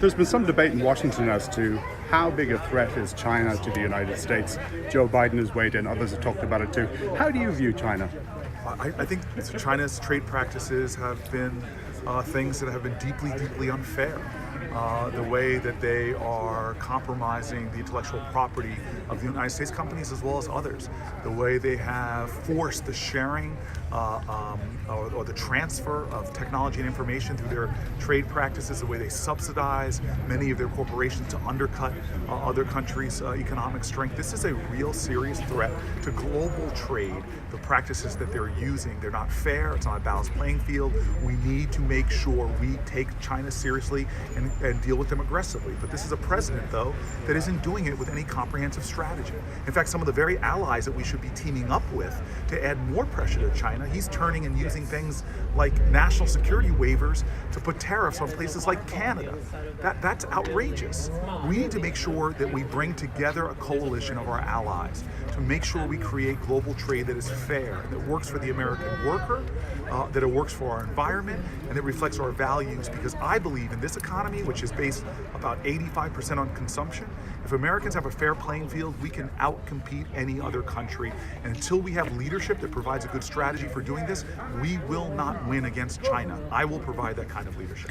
There's been some debate in Washington as to how big a threat is China to the United States. Joe Biden has weighed in, others have talked about it too. How do you view China? I think China's trade practices have been things that have been deeply, deeply unfair. The way that they are compromising the intellectual property of the United States companies as well as others. The way they have forced the sharing or the transfer of technology and information through their trade practices, the way they subsidize many of their corporations to undercut other countries' economic strength. This is a real serious threat to global trade. The practices that they're using, they're not fair, it's not a balanced playing field. We need to make sure we take China seriously and deal with them aggressively. But this is a president, though, that isn't doing it with any comprehensive strategy. In fact, some of the very allies that we should be teaming up with to add more pressure to China, he's turning and using things like national security waivers to put tariffs on places like Canada. That's outrageous. We need to make sure that we bring together a coalition of our allies to make sure we create global trade that is fair, that works for the American worker, that it works for our environment, and that reflects our values. Because I believe in this economy, which is based about 85% on consumption, if Americans have a fair playing field, we can outcompete any other country. And until we have leadership that provides a good strategy for doing this, we will not win against China. I will provide that kind of leadership.